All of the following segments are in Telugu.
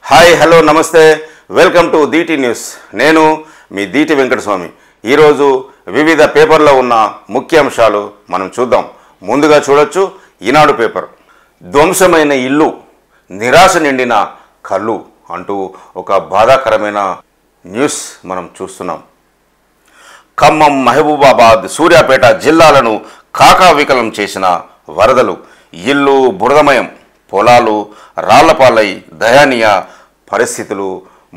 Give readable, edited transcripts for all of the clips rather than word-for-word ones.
హాయ్ హలో నమస్తే వెల్కమ్ టు దీటి న్యూస్. నేను మీ దీటి వెంకటస్వామి. ఈరోజు వివిధ పేపర్లో ఉన్న ముఖ్యాంశాలు మనం చూద్దాం. ముందుగా చూడొచ్చు ఈనాడు పేపర్. ధ్వంసమైన ఇల్లు, నిరాశ నిండిన కళ్ళు అంటూ ఒక బాధాకరమైన న్యూస్ మనం చూస్తున్నాం. ఖమ్మం, మహబూబాబాద్, సూర్యాపేట జిల్లాలను కాకావికలం చేసిన వరదలు. ఇల్లు బురదమయం, పొలాలు రాళ్లపాలై దయనీయ పరిస్థితులు.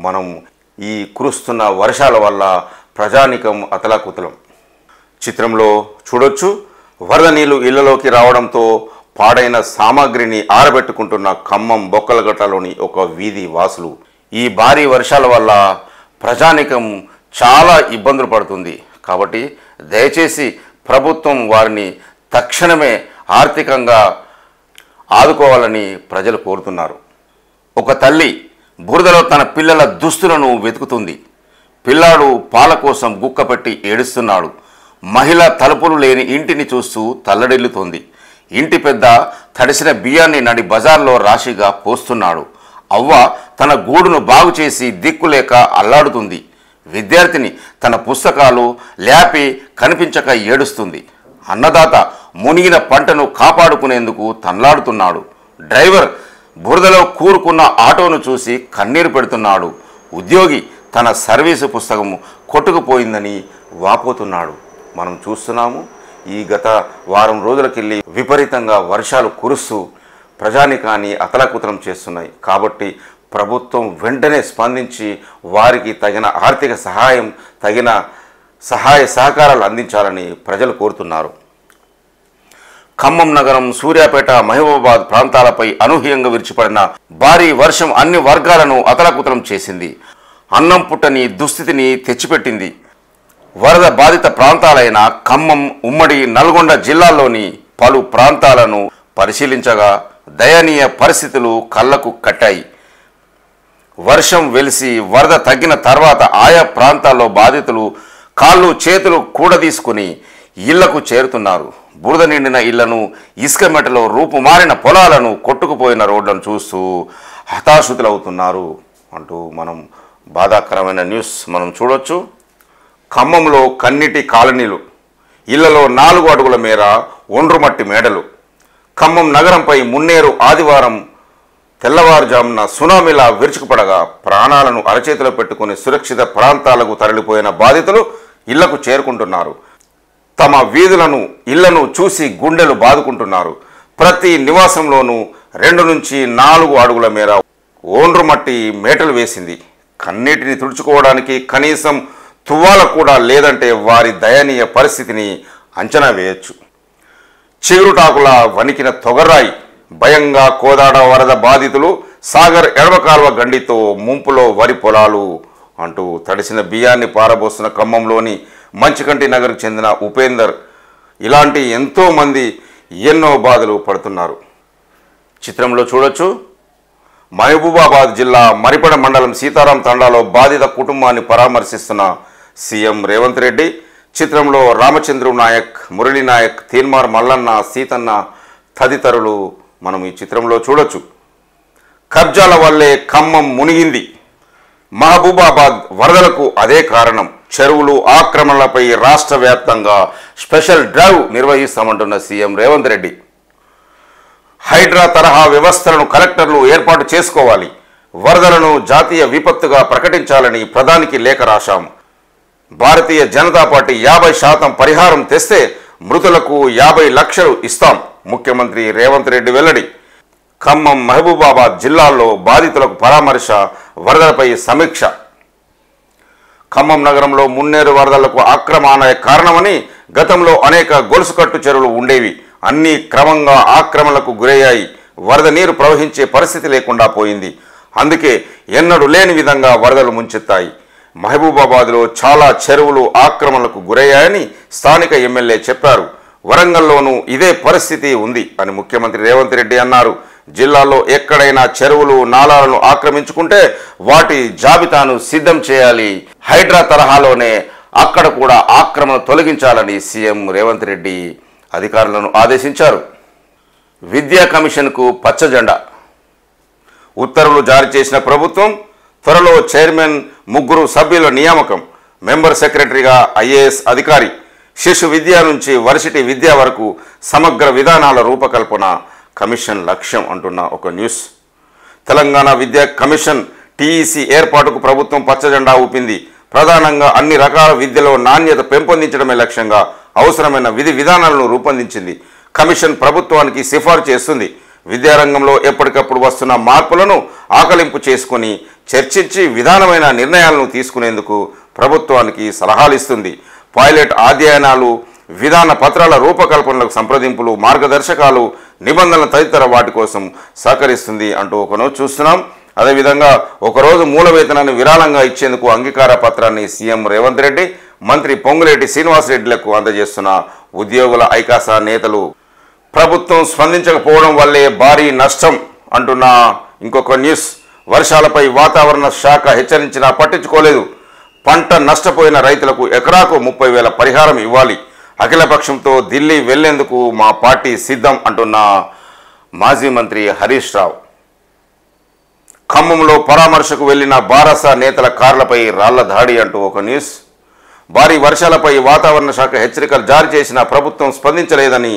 మనం ఈ కురుస్తున్న వర్షాల వల్ల ప్రజానికం అతలాకుతలం. చిత్రంలో చూడొచ్చు, వరద నీళ్లు ఇళ్లలోకి రావడంతో పాడైన సామాగ్రిని ఆరబెట్టుకుంటున్న ఖమ్మం బొక్కలగట్టలోని ఒక వీధి వాసులు. ఈ భారీ వర్షాల వల్ల ప్రజానికం చాలా ఇబ్బందులు పడుతుంది. కాబట్టి దయచేసి ప్రభుత్వం వారిని తక్షణమే ఆర్థికంగా ఆదుకోవాలని ప్రజలు కోరుతున్నారు. ఒక తల్లి బురదలో తన పిల్లల దుస్తులను వెతుకుతుంది. పిల్లాడు పాల కోసం గుక్కపెట్టి ఏడుస్తున్నాడు. మహిళ తలుపులు లేని ఇంటిని చూస్తూ తల్లడిల్లుతోంది. ఇంటి పెద్ద తడిసిన బియ్యాన్ని నడి బజార్లో రాశిగా పోస్తున్నాడు. అవ్వ తన గూడును బాగు చేసి దిక్కులేక అల్లాడుతుంది. విద్యార్థిని తన పుస్తకాలు ల్యాపి కనిపించక ఏడుస్తుంది. అన్నదాత మునిగిన పంటను కాపాడుకునేందుకు తన్లాడుతున్నాడు. డ్రైవర్ బురదలో కూరుకున్న ఆటోను చూసి కన్నీరు పెడుతున్నాడు. ఉద్యోగి తన సర్వీసు పుస్తకం కొట్టుకుపోయిందని వాపోతున్నాడు. మనం చూస్తున్నాము, ఈ గత వారం రోజులకెళ్ళి విపరీతంగా వర్షాలు కురుస్తూ ప్రజానికాన్ని అతలాకుతలం చేస్తున్నాయి. కాబట్టి ప్రభుత్వం వెంటనే స్పందించి వారికి తగిన ఆర్థిక సహాయం, తగిన సహాయ సహకారాలు అందించాలని ప్రజలు కోరుతున్నారు. ఖమ్మం నగరం, సూర్యాపేట, మహబూబాబాద్ ప్రాంతాలపై అనూహ్యంగా విరిచిపడిన భారీ వర్షం అన్ని వర్గాలను అతలాకుతలం చేసింది. అన్నం పుట్టని దుస్థితిని తెచ్చిపెట్టింది. వరద బాధిత ప్రాంతాలైన ఖమ్మం, ఉమ్మడి నల్గొండ జిల్లాల్లోని పలు ప్రాంతాలను పరిశీలించగా దయనీయ పరిస్థితులు కళ్లకు కట్టాయి. వర్షం వెలిసి వరద తగ్గిన తర్వాత ఆయా ప్రాంతాల్లో బాధితులు కాళ్ళు చేతులు కూడదీసుకుని ఇళ్లకు చేరుతున్నారు. బురద నిండిన ఇళ్లను, ఇసుక మెటలో రూపుమారిన పొలాలను, కొట్టుకుపోయిన రోడ్లను చూస్తూ హతాశుతులవుతున్నారు అంటూ మనం బాధాకరమైన న్యూస్ మనం చూడొచ్చు. ఖమ్మంలో కన్నీటి కాలనీలు, ఇళ్లలో 4 అడుగుల మేర ఒండ్రుమట్టి మేడలు. ఖమ్మం నగరంపై మున్నేరు ఆదివారం తెల్లవారుజామున సునామీలా విరుచుకుపడగా ప్రాణాలను అరచేతిలో పెట్టుకుని సురక్షిత ప్రాంతాలకు తరలిపోయిన బాధితులు ఇళ్లకు చేరుకుంటున్నారు. తమ వీధులను, ఇళ్లను చూసి గుండెలు బాదుకుంటున్నారు. ప్రతి నివాసంలోనూ 2 నుంచి 4 అడుగుల మేర ఒండ్రుమట్టి మేటలు వేసింది. కన్నీటిని తుడుచుకోవడానికి కనీసం తువ్వాల కూడా లేదంటే వారి దయనీయ పరిస్థితిని అంచనా వేయచ్చు. చిగురుటాకులా వణికిన తొగర్రాయి. భయంగా కోదాడ వరద బాధితులు. సాగర్ ఎడమకాల్వ గండితో ముంపులో వరి పొలాలు అంటూ తడిసిన బియ్యాన్ని పారబోస్తున్న ఖమ్మంలోని మంచికంటి నగర్కు చెందిన ఉపేందర్. ఇలాంటి ఎంతోమంది ఎన్నో బాధలు పడుతున్నారు. చిత్రంలో చూడొచ్చు, మహబూబాబాద్ జిల్లా మరిపడ మండలం సీతారాం తండాలో బాధిత కుటుంబాన్ని పరామర్శిస్తున్న సీఎం రేవంత్ రెడ్డి. చిత్రంలో రామచంద్రు నాయక్, మురళీ నాయక్, తీన్మార్ మల్లన్న, సీతన్న తదితరులు మనం ఈ చిత్రంలో చూడొచ్చు. కబ్జాల వల్లే ఖమ్మం మునిగింది. మహబూబాబాద్ వరదలకు అదే కారణం. చెరువులు ఆక్రమణలపై రాష్ట్ర వ్యాప్తంగా స్పెషల్ డ్రైవ్ నిర్వహిస్తామంటున్న సీఎం రేవంత్ రెడ్డి. హైడ్రా తరహా వ్యవస్థలను కలెక్టర్లు ఏర్పాటు చేసుకోవాలి. వరదలను జాతీయ విపత్తుగా ప్రకటించాలని ప్రధానికి లేఖ రాశాం. భారతీయ జనతా పార్టీ 50% పరిహారం తెస్తే మృతులకు 50 లక్షలు ఇస్తాం. ముఖ్యమంత్రి రేవంత్ రెడ్డి వెల్లడి. ఖమ్మం, మహబూబాబాద్ జిల్లాల్లో బాధితులకు పరామర్శ, వరదలపై సమీక్ష. ఖమ్మం నగరంలో మున్నేరు వరదలకు ఆక్రమణ కారణమని గతంలో అనేక గొలుసుకట్టు చెరువులు ఉండేవి. అన్నీ క్రమంగా ఆక్రమణలకు గురయ్యాయి. వరద నీరు ప్రవహించే పరిస్థితి లేకుండా పోయింది. అందుకే ఎన్నడూ లేని విధంగా వరదలు ముంచెత్తాయి. మహబూబాబాద్లో చాలా చెరువులు ఆక్రమణలకు గురయ్యాయని స్థానిక ఎమ్మెల్యే చెప్పారు. వరంగల్లోనూ ఇదే పరిస్థితి ఉంది అని ముఖ్యమంత్రి రేవంత్ రెడ్డి అన్నారు. జిల్లాలో ఎక్కడైనా చెరువులు, నాలాలను ఆక్రమించుకుంటే వాటి జాబితాను సిద్ధం చేయాలి. హైడ్రా తరహాలోనే అక్కడ కూడా ఆక్రమణ తొలగించాలని సీఎం రేవంత్ రెడ్డి అధికారులను ఆదేశించారు. విద్యా కమిషన్కు పచ్చజెండా. ఉత్తర్వులు జారీ చేసిన ప్రభుత్వం త్వరలో చైర్మన్, 3 సభ్యుల నియామకం, మెంబర్ సెక్రటరీగా ఐఏఎస్ అధికారి, శిశు విద్య నుంచి వర్సిటీ విద్య వరకు సమగ్ర విధానాల రూపకల్పన కమిషన్ లక్ష్యం అంటున్న ఒక న్యూస్. తెలంగాణ విద్యా కమిషన్ టీఈసీ ఏర్పాటుకు ప్రభుత్వం పచ్చజెండా ఊపింది. ప్రధానంగా అన్ని రకాల విద్యలో నాణ్యత పెంపొందించడమే లక్ష్యంగా అవసరమైన విధి విధానాలను రూపొందించింది. కమిషన్ ప్రభుత్వానికి సిఫార్సు చేస్తుంది. విద్యారంగంలో ఎప్పటికప్పుడు వస్తున్న మార్పులను ఆకలింపు చేసుకుని చర్చించి విధానమైన నిర్ణయాలను తీసుకునేందుకు ప్రభుత్వానికి సలహాలు ఇస్తుంది. పైలట్ అధ్యయనాలు, విధాన పత్రాల రూపకల్పనలకు సంప్రదింపులు, మార్గదర్శకాలు, నిబంధనల తదితర వాటి కోసం సహకరిస్తుంది అంటూ ఒకరోజు చూస్తున్నాం. అదేవిధంగా ఒకరోజు మూల వేతనాన్ని విరాళంగా ఇచ్చేందుకు అంగీకార పత్రాన్ని సీఎం రేవంత్ రెడ్డి, మంత్రి పొంగులేటి శ్రీనివాసరెడ్డిలకు అందజేస్తున్న ఉద్యోగుల ఐకాస నేతలు. ప్రభుత్వం స్పందించకపోవడం వల్లే భారీ నష్టం అంటున్న ఇంకొక న్యూస్. వర్షాలపై వాతావరణ శాఖ హెచ్చరించినా పట్టించుకోలేదు. పంట నష్టపోయిన రైతులకు ఎకరాకు 30,000 పరిహారం ఇవ్వాలి. అఖిలపక్షంతో ఢిల్లీ వెళ్లేందుకు మా పార్టీ సిద్ధం అంటున్న మాజీ మంత్రి హరీష్ రావు. ఖమ్మంలో పరామర్శకు వెళ్లిన బారాస నేతల కార్లపై రాళ్ల దాడి అంటూ ఒక న్యూస్. భారీ వర్షాలపై వాతావరణ శాఖ హెచ్చరికలు జారీ చేసిన ప్రభుత్వం స్పందించలేదని,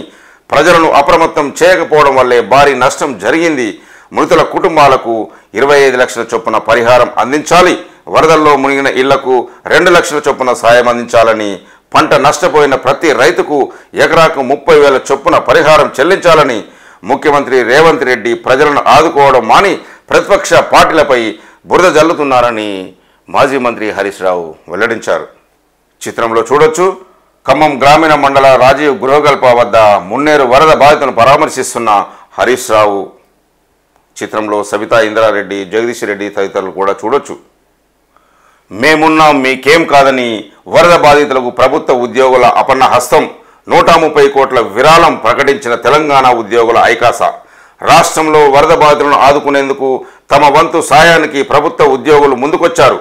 ప్రజలను అప్రమత్తం చేయకపోవడం వల్లే భారీ నష్టం జరిగింది. మృతుల కుటుంబాలకు 25 లక్షల చొప్పున పరిహారం అందించాలి. వరదల్లో మునిగిన ఇళ్లకు 2 లక్షల చొప్పున సాయం అందించాలని, పంట నష్టపోయిన ప్రతి రైతుకు ఎకరాకు 30,000 చొప్పున పరిహారం చెల్లించాలని ముఖ్యమంత్రి రేవంత్ రెడ్డి ప్రజలను ఆదుకోవడం మాని ప్రతిపక్ష పార్టీలపై బురద జల్లుతున్నారని మాజీ మంత్రి హరీష్ రావు వెల్లడించారు. చిత్రంలో చూడొచ్చు. ఖమ్మం గ్రామీణ మండల రాజీవ్ గృహకల్ప వద్ద మున్నేరు వరద బాధితులను పరామర్శిస్తున్న హరీష్ రావు. చిత్రంలో సబితా ఇంద్రారెడ్డి, జగదీష్ రెడ్డి తదితరులు కూడా చూడొచ్చు. మేమున్నాం మీకేం కాదని వరద బాధితులకు ప్రభుత్వ ఉద్యోగుల అపన్న హస్తం, 130 కోట్ల విరాళం ప్రకటించిన తెలంగాణ ఉద్యోగుల ఐకాస. రాష్ట్రంలో వరద బాధితులను ఆదుకునేందుకు తమ వంతు సాయానికి ప్రభుత్వ ఉద్యోగులు ముందుకొచ్చారు.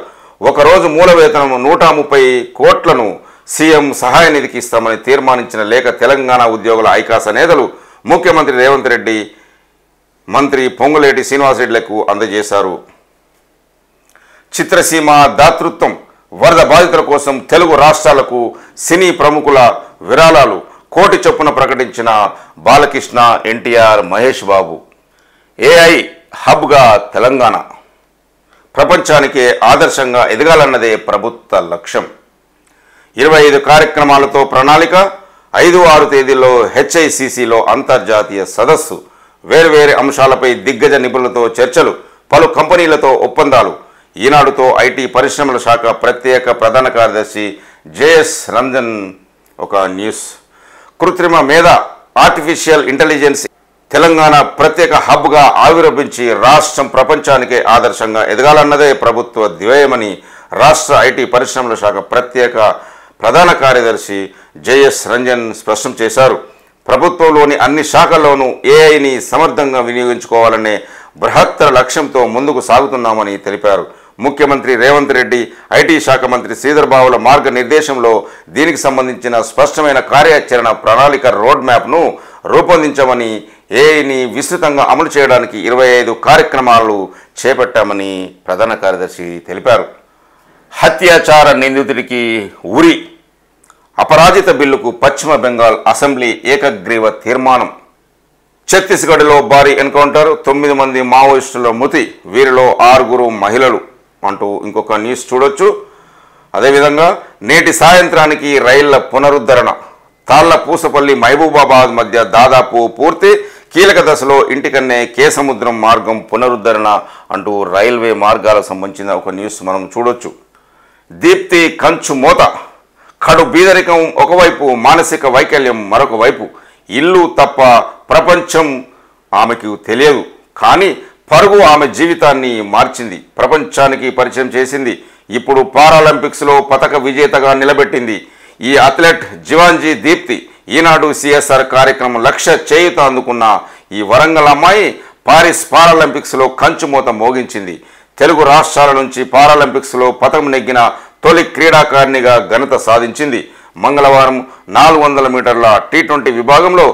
ఒకరోజు మూల వేతనం 130 కోట్లను సీఎం సహాయ నిధికి ఇస్తామని తీర్మానించిన లేఖ తెలంగాణ ఉద్యోగుల ఐకాస నేతలు ముఖ్యమంత్రి రేవంత్ రెడ్డి, మంత్రి పొంగులేటి శ్రీనివాసరెడ్డిలకు అందజేశారు. చిత్రసీమ దాతృత్వం, వరద బాధితుల కోసం తెలుగు రాష్ట్రాలకు సినీ ప్రముఖుల విరాళాలు 1 కోటి చొప్పున ప్రకటించిన బాలకృష్ణ, ఎన్టీఆర్, మహేష్ బాబు. ఏఐ హబ్గా తెలంగాణ ప్రపంచానికే ఆదర్శంగా ఎదగాలన్నదే ప్రభుత్వ లక్ష్యం. 25 కార్యక్రమాలతో ప్రణాళిక, 5-6 తేదీల్లో HICCలో అంతర్జాతీయ సదస్సు, వేర్వేరు అంశాలపై దిగ్గజ నిపుణులతో చర్చలు, పలు కంపెనీలతో ఒప్పందాలు. ఈనాడుతో ఐటీ పరిశ్రమల శాఖ ప్రత్యేక ప్రధాన కార్యదర్శి జేఎస్ రంజన్ ఒక న్యూస్. కృత్రిమ మేధ, ఆర్టిఫిషియల్ ఇంటెలిజెన్స్ తెలంగాణ ప్రత్యేక హబ్గా ఆవిర్భవించి రాష్ట్రం ప్రపంచానికే ఆదర్శంగా ఎదగాలన్నదే ప్రభుత్వ ధ్యేయమని రాష్ట్ర ఐటీ పరిశ్రమల శాఖ ప్రత్యేక ప్రధాన కార్యదర్శి జేఎస్ రంజన్ స్పష్టం చేశారు. ప్రభుత్వంలోని అన్ని శాఖల్లోనూ ఏఐని సమర్థంగా వినియోగించుకోవాలనే బృహత్తర లక్ష్యంతో ముందుకు సాగుతున్నామని తెలిపారు. ముఖ్యమంత్రి రేవంత్ రెడ్డి, ఐటీ శాఖ మంత్రి శ్రీధర్ బాబుల మార్గనిర్దేశంలో దీనికి సంబంధించిన స్పష్టమైన కార్యాచరణ ప్రణాళిక రోడ్ మ్యాప్ను రూపొందించామని, ఏఐని విస్తృతంగా అమలు చేయడానికి 25 కార్యక్రమాలు చేపట్టామని ప్రధాన కార్యదర్శి తెలిపారు. హత్యాచార నిందితుడికి ఉరి, అపరాజిత బిల్లుకు పశ్చిమ బెంగాల్ అసెంబ్లీ ఏకగ్రీవ తీర్మానం. ఛత్తీస్గఢ్లో భారీ ఎన్కౌంటర్, 9 మంది మావోయిస్టుల మృతి, వీరిలో 6 మహిళలు అంటూ ఇంకొక న్యూస్ చూడొచ్చు. అదేవిధంగా నేటి సాయంత్రానికి రైళ్ల పునరుద్ధరణ, తాళ్ల పూసపల్లి మహబూబాబాద్ మధ్య దాదాపు పూర్తి, కీలక దశలో ఇంటికన్నే కేసముద్రం మార్గం పునరుద్ధరణ అంటూ రైల్వే మార్గాలకు సంబంధించిన ఒక న్యూస్ మనం చూడొచ్చు. దీప్తి కంచు మోత, కడు బీదరికం ఒకవైపు, మానసిక వైకల్యం మరొక వైపు. ఇల్లు తప్ప ప్రపంచం ఆమెకు తెలియదు, కానీ పరుగు ఆమె జీవితాన్ని మార్చింది, ప్రపంచానికి పరిచయం చేసింది. ఇప్పుడు పారాలింపిక్స్లో పతక విజేతగా నిలబెట్టింది. ఈ అథ్లెట్ జివాంజీ దీప్తి ఈనాడు సిఎస్ఆర్ కార్యక్రమం లక్ష్య చేయుత అందుకున్న ఈ వరంగల్ అమ్మాయి పారిస్ పారాలింపిక్స్లో కంచుమూత మోగించింది. తెలుగు రాష్ట్రాల నుంచి పారాలింపిక్స్లో పతకం నెగ్గిన తొలి క్రీడాకారిణిగా ఘనత సాధించింది. మంగళవారం 400 మీటర్ల T20 విభాగంలో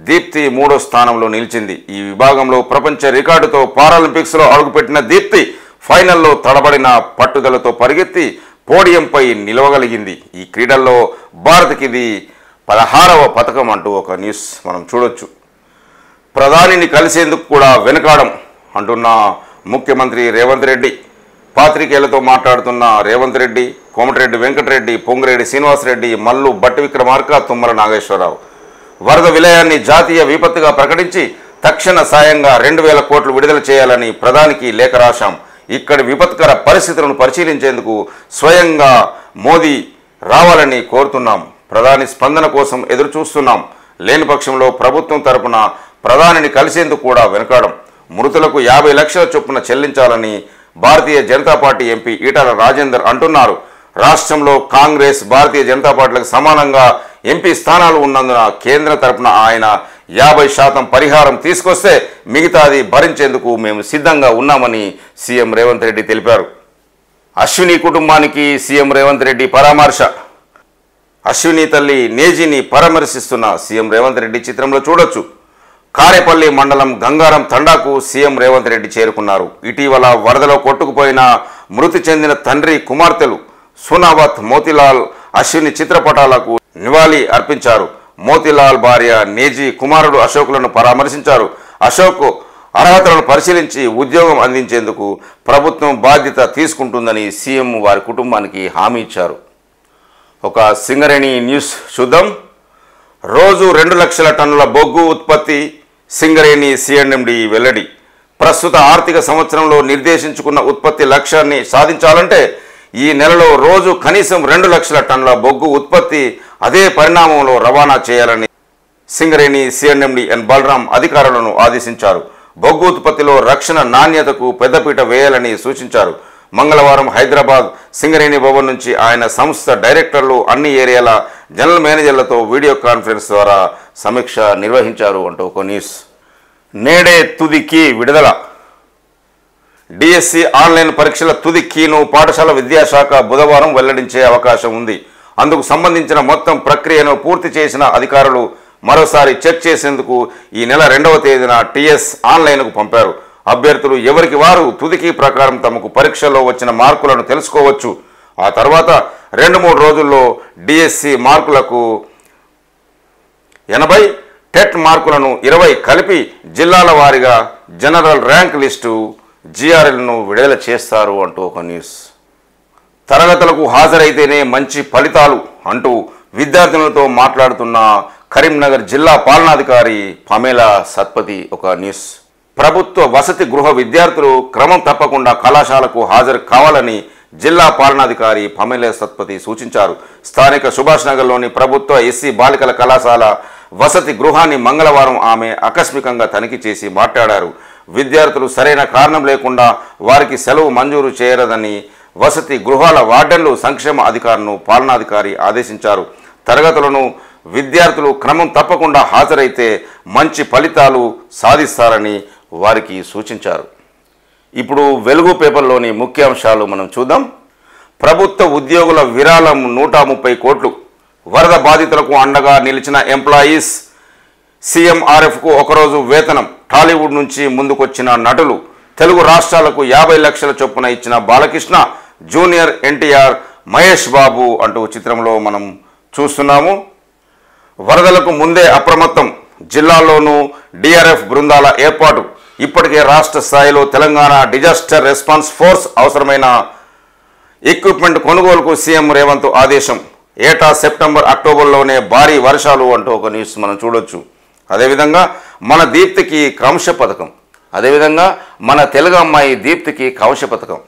దీప్తి 3వ స్థానంలో నిలిచింది. ఈ విభాగంలో ప్రపంచ రికార్డుతో పారాలింపిక్స్లో అడుగుపెట్టిన దీప్తి ఫైనల్లో తడబడిన పట్టుదలతో పరిగెత్తి పోడియంపై నిలవగలిగింది. ఈ క్రీడల్లో భారత్కి ఇది 16వ పథకం అంటూ ఒక న్యూస్ మనం చూడొచ్చు. ప్రధానిని కలిసేందుకు కూడా వెనకాడం అంటున్న ముఖ్యమంత్రి రేవంత్ రెడ్డి. పాత్రికేయులతో మాట్లాడుతున్న రేవంత్ రెడ్డి, కోమటిరెడ్డి వెంకటరెడ్డి, పొంగిరెడ్డి శ్రీనివాసరెడ్డి, మల్లు భట్టి విక్రమార్క, తుమ్మల నాగేశ్వరరావు వరద విలయాన్ని జాతీయ విపత్తుగా ప్రకటించి తక్షణ సాయంగా 2000 కోట్లు విడుదల చేయాలని ప్రధానికి లేఖ రాశాం. ఇక్కడి విపత్కర పరిస్థితులను పరిశీలించేందుకు స్వయంగా మోదీ రావాలని కోరుతున్నాం. ప్రధాని స్పందన కోసం ఎదురు చూస్తున్నాం. లేని పక్షంలో ప్రభుత్వం తరపున ప్రధానిని కలిసేందుకు కూడా వెనకాడం. మృతులకు 50 లక్షల చొప్పున చెల్లించాలని భారతీయ జనతా పార్టీ ఎంపీ ఈటల రాజేందర్ అంటున్నారు. రాష్ట్రంలో కాంగ్రెస్, భారతీయ జనతా పార్టీలకు సమానంగా ఎంపీ స్థానాలు ఉన్నందున కేంద్రం తరపున ఆయన 50% పరిహారం తీసుకొస్తే మిగతాది భరించేందుకు మేము సిద్ధంగా ఉన్నామని సీఎం రేవంత్ రెడ్డి తెలిపారు. అశ్విని కుటుంబానికి సీఎం రేవంత్ రెడ్డి పరామర్శ. అశ్విని తల్లి నేజిని పరామర్శిస్తున్న సీఎం రేవంత్ రెడ్డి చిత్రంలో చూడొచ్చు. కారేపల్లి మండలం గంగారం తండాకు సీఎం రేవంత్ రెడ్డి చేరుకున్నారు. ఇటీవల వరదలో కొట్టుకుపోయిన మృతి చెందిన తండ్రి కుమార్తెలు సోనావత్, మోతీలాల్, అశ్విని చిత్రపటాలకు నివాళి అర్పించారు. మోతీలాల్ భార్య నేజీ కుమారుడు అశోక్లను పరామర్శించారు. అశోక్ అర్హతలను పరిశీలించి ఉద్యోగం అందించేందుకు ప్రభుత్వం బాధ్యత తీసుకుంటుందని సీఎం వారి కుటుంబానికి హామీ ఇచ్చారు. ఒక సింగరేణి న్యూస్ చూద్దాం. రోజు 2 లక్షల టన్నుల బొగ్గు ఉత్పత్తి సింగరేణి సిఎండి వెల్లడి. ప్రస్తుత ఆర్థిక సంవత్సరంలో నిర్దేశించుకున్న ఉత్పత్తి లక్ష్యాన్ని సాధించాలంటే ఈ నెలలో రోజు కనీసం 2 లక్షల టన్నుల బొగ్గు ఉత్పత్తి అదే పరిణామంలో రవాణా చేయాలని సింగరేణి సిఎండి ఎన్ బలరాం అధికారులను ఆదేశించారు. బొగ్గు ఉత్పత్తిలో రక్షణ నాణ్యతకు పెద్దపీట వేయాలని సూచించారు. మంగళవారం హైదరాబాద్ సింగరేణి భవన్ నుంచి ఆయన సంస్థ డైరెక్టర్లు, అన్ని ఏరియాల జనరల్ మేనేజర్లతో వీడియో కాన్ఫరెన్స్ ద్వారా సమీక్ష నిర్వహించారు అంటూ ఒక న్యూస్. నేడే తుది కీ విడుదల. డిఎస్సి ఆన్లైన్ పరీక్షల తుది కీను పాఠశాల విద్యాశాఖ బుధవారం వెల్లడించే అవకాశం ఉంది. అందుకు సంబంధించిన మొత్తం ప్రక్రియను పూర్తి చేసిన అధికారులు మరోసారి చెక్ చేసేందుకు ఈ నెల 2వ తేదీన టీఎస్ ఆన్లైన్కు పంపారు. అభ్యర్థులు ఎవరికి వారు తుదికి ప్రకారం తమకు పరీక్షల్లో వచ్చిన మార్కులను తెలుసుకోవచ్చు. ఆ తర్వాత 2-3 రోజుల్లో డిఎస్సి మార్కులకు 80, టెట్ మార్కులను 20 కలిపి జిల్లాల వారీగా జనరల్ ర్యాంక్ లిస్టు జిఆర్ఎల్ను విడుదల చేస్తారు అంటూ ఒక న్యూస్. తరగతులకు హాజరైతేనే మంచి ఫలితాలు అంటూ విద్యార్థులతో మాట్లాడుతున్న కరీంనగర్ జిల్లా పాలనాధికారి పమేలా సత్పతి ఒక న్యూస్. ప్రభుత్వ వసతి గృహ విద్యార్థులు క్రమం తప్పకుండా కళాశాలకు హాజరు కావాలని జిల్లా పాలనాధికారి పమేలా సత్పతి సూచించారు. స్థానిక సుభాష్ నగర్లోని ప్రభుత్వ ఎస్సీ బాలికల కళాశాల వసతి గృహాన్ని మంగళవారం ఆమె ఆకస్మికంగా తనిఖీ చేసి మాట్లాడారు. విద్యార్థులు సరైన కారణం లేకుండా వారికి సెలవు మంజూరు చేయరదని వసతి గృహాల వార్డెన్లు సంక్షేమ అధికారులను పాలనాధికారి ఆదేశించారు. తరగతులను విద్యార్థులు క్రమం తప్పకుండా హాజరైతే మంచి ఫలితాలు సాధిస్తారని వారికి సూచించారు. ఇప్పుడు వెలుగు పేపర్లోని ముఖ్యాంశాలు మనం చూద్దాం. ప్రభుత్వ ఉద్యోగుల విరాళం 130 కోట్లు. వరద బాధితులకు అండగా నిలిచిన ఎంప్లాయీస్. సీఎంఆర్ఎఫ్కు ఒకరోజు వేతనం. టాలీవుడ్ నుంచి ముందుకొచ్చిన నటులు. తెలుగు రాష్ట్రాలకు 50 లక్షల చొప్పున ఇచ్చిన బాలకృష్ణ, జూనియర్ ఎన్టీఆర్, మహేష్ బాబు అంటూ చిత్రంలో మనం చూస్తున్నాము. వరదలకు ముందే అప్రమత్తం. జిల్లాల్లోనూ డిఆర్ఎఫ్ బృందాల ఏర్పాటు. ఇప్పటికే రాష్ట్ర స్థాయిలో తెలంగాణ డిజాస్టర్ రెస్పాన్స్ ఫోర్స్ అవసరమైన ఎక్విప్మెంట్ కొనుగోలుకు సీఎం రేవంత్ ఆదేశం. ఏటా సెప్టెంబర్, అక్టోబర్లోనే భారీ వర్షాలు అంటూ ఒక న్యూస్ మనం చూడొచ్చు. అదేవిధంగా మన దీప్తికి కాంస్య పథకం. అదేవిధంగా మన తెలుగు అమ్మాయి దీప్తికి కాంస్య పథకం.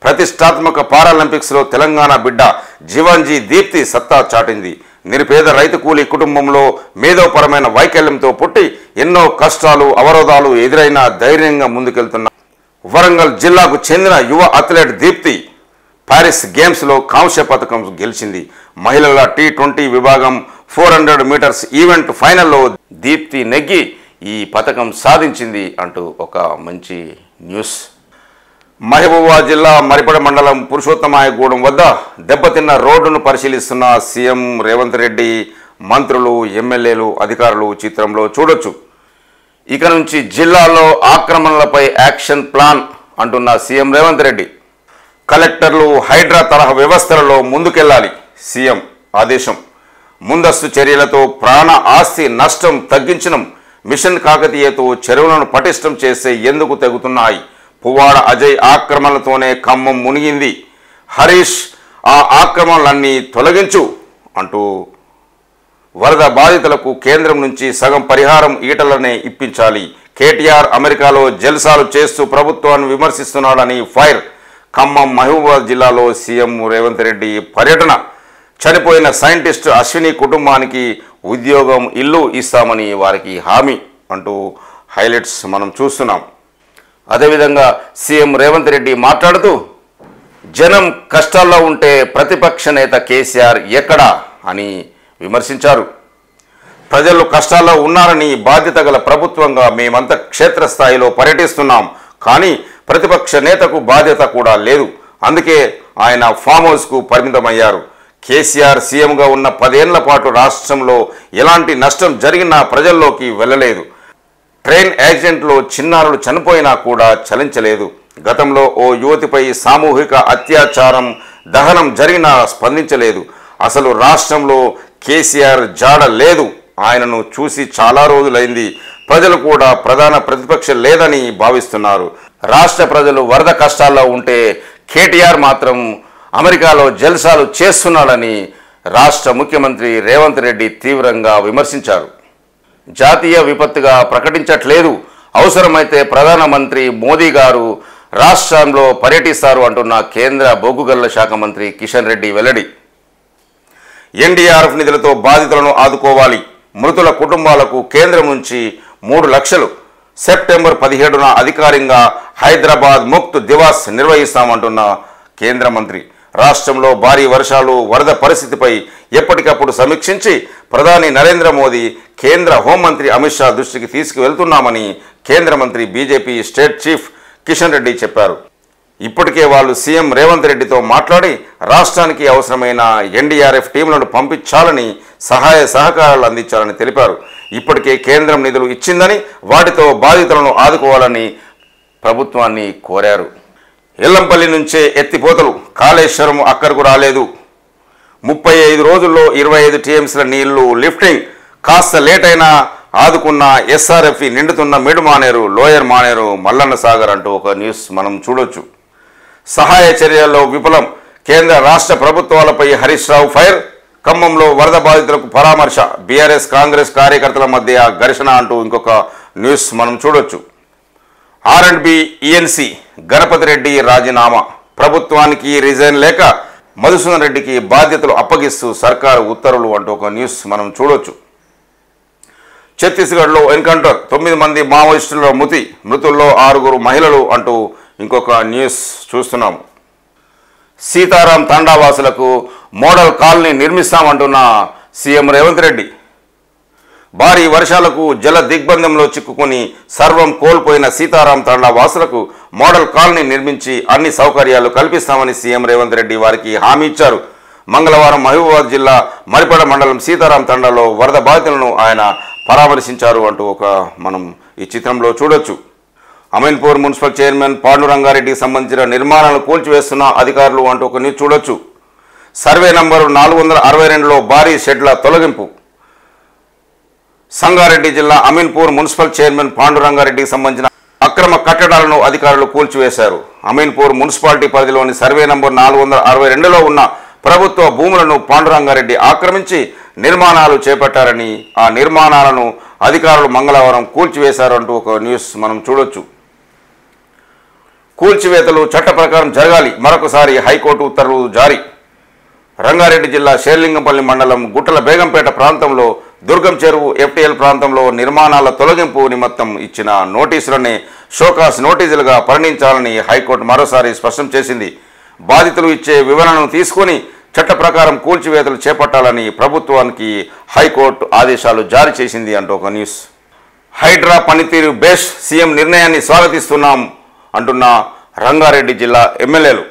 ప్రతిష్టాత్మక పారాలింపిక్స్లో తెలంగాణ బిడ్డ జీవాంజీ దీప్తి సత్తా చాటింది. నిరుపేద రైతు కూలీ కుటుంబంలో మేధోపరమైన వైకల్యంతో పుట్టి ఎన్నో కష్టాలు, అవరోధాలు ఎదురైనా ధైర్యంగా ముందుకెళ్తున్న వరంగల్ జిల్లాకు చెందిన యువ అథ్లెట్ దీప్తి పారిస్ గేమ్స్లో కాంస్య పథకం గెలిచింది. మహిళల T20 విభాగం 400 మీటర్స్ ఈవెంట్ ఫైనల్లో దీప్తి నెగ్గి ఈ పథకం సాధించింది అంటూ ఒక మంచి న్యూస్. మహబూబాబాద్ జిల్లా మరిపడ మండలం పురుషోత్తమాయగూడెం వద్ద దెబ్బతిన్న రోడ్డును పరిశీలిస్తున్న సీఎం రేవంత్ రెడ్డి మంత్రులు, ఎమ్మెల్యేలు, అధికారులు చిత్రంలో చూడొచ్చు. ఇక నుంచి జిల్లాలో ఆక్రమణలపై యాక్షన్ ప్లాన్ అంటున్న సీఎం రేవంత్ రెడ్డి. కలెక్టర్లు హైడ్రా తరహా వ్యవస్థలలో ముందుకెళ్లాలి సీఎం ఆదేశం. ముందస్తు చర్యలతో ప్రాణ ఆస్తి నష్టం తగ్గించడం. మిషన్ కాకతీయతో చెరువులను పటిష్టం చేసే ఎందుకు తెగుతున్నాయి. పువ్వాడ అజయ్ ఆక్రమణలతోనే ఖమ్మం మునిగింది. హరీష్ ఆ ఆక్రమణలన్నీ తొలగించు అంటూ వరద బాధితులకు కేంద్రం నుంచి సగం పరిహారం ఈటలనే ఇప్పించాలి. కేటీఆర్ అమెరికాలో జల్సాలు చేస్తూ ప్రభుత్వాన్ని విమర్శిస్తున్నాడని ఫైర్. ఖమ్మం, మహబూబాబాద్ జిల్లాలో సీఎం రేవంత్ రెడ్డి పర్యటన. చనిపోయిన సైంటిస్ట్ అశ్విని కుటుంబానికి ఉద్యోగం, ఇల్లు ఇస్తామని వారికి హామీ అంటూ హైలైట్స్ మనం చూస్తున్నాం. అదేవిధంగా సీఎం రేవంత్ రెడ్డి మాట్లాడుతూ జనం కష్టాల్లో ఉంటే ప్రతిపక్ష నేత కేసీఆర్ ఎక్కడా అని విమర్శించారు. ప్రజలు కష్టాల్లో ఉన్నారని బాధ్యత గల ప్రభుత్వంగా మేమంతా క్షేత్రస్థాయిలో పర్యటిస్తున్నాం. కానీ ప్రతిపక్ష నేతకు బాధ్యత కూడా లేదు. అందుకే ఆయన ఫామ్ హౌస్కు పరిమితమయ్యారు. కేసీఆర్ సీఎంగా ఉన్న 10 ఏళ్ల పాటు రాష్ట్రంలో ఎలాంటి నష్టం జరిగినా ప్రజల్లోకి వెళ్ళలేదు. ట్రైన్ యాక్సిడెంట్లో చిన్నారులు చనిపోయినా కూడా చలించలేదు. గతంలో ఓ యువతిపై సామూహిక అత్యాచారం, దహనం జరిగినా స్పందించలేదు. అసలు రాష్ట్రంలో కేసీఆర్ జాడ లేదు. ఆయనను చూసి చాలా రోజులైంది. ప్రజలు కూడా ప్రధాన ప్రతిపక్షం లేదని భావిస్తున్నారు. రాష్ట్ర ప్రజలు వరద కష్టాల్లో ఉంటే కేటీఆర్ మాత్రం అమెరికాలో జల్సాలు చేస్తున్నాడని రాష్ట్ర ముఖ్యమంత్రి రేవంత్ రెడ్డి తీవ్రంగా విమర్శించారు. జాతీయ విపత్తుగా ప్రకటించట్లేదు. అవసరమైతే ప్రధానమంత్రి మోదీ గారు రాష్ట్రంలో పర్యటిస్తారు అంటున్న కేంద్ర బొగ్గు గనుల శాఖ మంత్రి కిషన్ రెడ్డి వెల్లడి. ఎన్డీఆర్ఎఫ్ నిధులతో బాధితులను ఆదుకోవాలి. మృతుల కుటుంబాలకు కేంద్రం నుంచి 3 లక్షలు. సెప్టెంబర్ 17న అధికారికంగా హైదరాబాద్ ముక్త్ దివాస్ నిర్వహిస్తామంటున్న కేంద్ర మంత్రి. రాష్ట్రంలో భారీ వర్షాలు, వరద పరిస్థితిపై ఎప్పటికప్పుడు సమీక్షించి ప్రధాని నరేంద్ర మోదీ, కేంద్ర హోంమంత్రి అమిత్ షా దృష్టికి తీసుకువెళ్తున్నామని కేంద్ర మంత్రి BJP state chief Kishan Reddy చెప్పారు. ఇప్పటికే వాళ్ళు సీఎం రేవంత్ రెడ్డితో మాట్లాడి రాష్ట్రానికి అవసరమైన ఎన్డీఆర్ఎఫ్ టీంలను పంపించాలని, సహాయ సహకారాలు అందించాలని తెలిపారు. ఇప్పటికే కేంద్రం నిధులు ఇచ్చిందని, వాటితో బాధితులను ఆదుకోవాలని ప్రభుత్వాన్ని కోరారు. ఎల్లంపల్లి నుంచే ఎత్తిపోతలు. కాళేశ్వరం అక్కడకు రాలేదు. 35 రోజుల్లో 25 టీఎంసీల నీళ్లు లిఫ్టింగ్. కాస్త లేట్ అయినా ఆదుకున్న ఎస్ఆర్ఎఫ్ నిండుతున్న మిడ్ మానేరు, లోయర్ మానేరు, మల్లన్న సాగర్ అంటూ ఒక న్యూస్ మనం చూడొచ్చు. సహాయ చర్యల్లో విఫలం. కేంద్ర రాష్ట్ర ప్రభుత్వాలపై హరీష్ రావు ఫైర్. ఖమ్మంలో వరద బాధితులకు పరామర్శ. బీఆర్ఎస్ కాంగ్రెస్ కార్యకర్తల మధ్య ఘర్షణ అంటూ ఇంకొక న్యూస్ మనం చూడొచ్చు. ఆర్&బి ఈఎన్సీ గణపతి రెడ్డి రాజీనామా. ప్రభుత్వానికి రిజైన్ లేక మధుసూదన్ రెడ్డికి బాధ్యతలు అప్పగిస్తూ సర్కారు ఉత్తర్వులు అంటూ ఒక న్యూస్ మనం చూడొచ్చు. ఛత్తీస్గఢ్లో ఎన్కౌంటర్. 9 మంది మావోయిస్టుల మృతి. మృతుల్లో 6 మహిళలు అంటూ ఇంకొక న్యూస్ చూస్తున్నాము. సీతారాం తండావాసులకు మోడల్ కాలనీ నిర్మిస్తామంటున్న సీఎం రేవంత్ రెడ్డి. భారీ వర్షాలకు జల దిగ్బంధంలో చిక్కుకుని సర్వం కోల్పోయిన సీతారాం తండా వాసులకు మోడల్ కాలనీ నిర్మించి అన్ని సౌకర్యాలు కల్పిస్తామని సీఎం రేవంత్ రెడ్డి వారికి హామీ ఇచ్చారు. మంగళవారం మహబూబాబాద్ జిల్లా మరిపడ మండలం సీతారాం తండాలో వరద బాధితులను ఆయన పరామర్శించారు అంటూ ఒక మనం ఈ చిత్రంలో చూడొచ్చు. అమీన్పూర్ మున్సిపల్ చైర్మన్ పాండురంగారెడ్డికి సంబంధించిన నిర్మాణాలను కూల్చివేస్తున్న అధికారులు అంటూ ఒక న్యూస్ చూడొచ్చు. సర్వే నంబరు 462లో భారీ షెడ్ల తొలగింపు. సంగారెడ్డి జిల్లా అమీన్పూర్ మున్సిపల్ చైర్మన్ పాండురంగారెడ్డికి సంబంధించిన అక్రమ కట్టడాలను అధికారులు కూల్చివేశారు. అమీన్పూర్ మున్సిపాలిటీ పరిధిలోని సర్వే నంబర్ 462లో ఉన్న ప్రభుత్వ భూములను పాండురంగారెడ్డి ఆక్రమించి నిర్మాణాలు చేపట్టారని, ఆ నిర్మాణాలను అధికారులు మంగళవారం కూల్చివేశారు అంటూ ఒక న్యూస్ మనం చూడొచ్చు. కూల్చివేతలు చట్ట ప్రకారం జరగాలి. మరొకసారి హైకోర్టు ఉత్తర్వులు జారీ. రంగారెడ్డి జిల్లా షేర్లింగంపల్లి మండలం గుట్టల బేగంపేట ప్రాంతంలో దుర్గం చెరువు ఎఫ్టీఎల్ ప్రాంతంలో నిర్మాణాల తొలగింపు నిమిత్తం ఇచ్చిన నోటీసులనే షోకాస్ నోటీసులుగా పరిగణించాలని హైకోర్టు మరోసారి స్పష్టం చేసింది. బాధితులు ఇచ్చే వివరణను తీసుకుని చట్ట ప్రకారం కూల్చివేతలు చేపట్టాలని ప్రభుత్వానికి హైకోర్టు ఆదేశాలు జారీ చేసింది అంటూ ఒక న్యూస్. హైడ్రా పనితీరు బేష్, సీఎం నిర్ణయాన్ని స్వాగతిస్తున్నాం అంటున్న రంగారెడ్డి జిల్లా ఎమ్మెల్యేలు.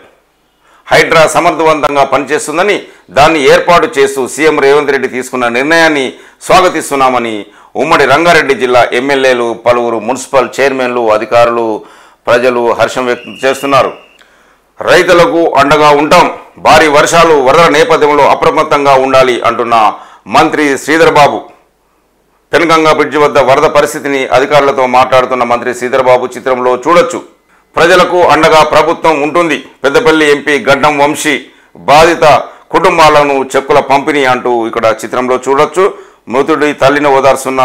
హైడ్రా సమర్థవంతంగా పనిచేస్తుందని దాన్ని ఏర్పాటు చేస్తూ సీఎం రేవంత్ రెడ్డి తీసుకున్న నిర్ణయాన్ని స్వాగతిస్తున్నామని ఉమ్మడి రంగారెడ్డి జిల్లా ఎమ్మెల్యేలు, పలువురు మున్సిపల్ చైర్మన్లు, అధికారులు, ప్రజలు హర్షం వ్యక్తం చేస్తున్నారు. రైతులకు అండగా ఉంటాం, భారీ వర్షాలు, వరదల నేపథ్యంలో అప్రమత్తంగా ఉండాలి అంటున్న మంత్రి శ్రీధర్ బాబు. పెన్గంగా బ్రిడ్జి వద్ద వరద పరిస్థితిని అధికారులతో మాట్లాడుతున్న మంత్రి శ్రీధర్ బాబు చిత్రంలో చూడొచ్చు. ప్రజలకు అండగా ప్రభుత్వం ఉంటుంది. పెద్దపల్లి ఎంపీ గడ్డం వంశీ బాధిత కుటుంబాలను చెక్కుల పంపిణీ అంటూ ఇక్కడ చిత్రంలో చూడొచ్చు. మృతుడి తల్లిని ఓదార్చున్న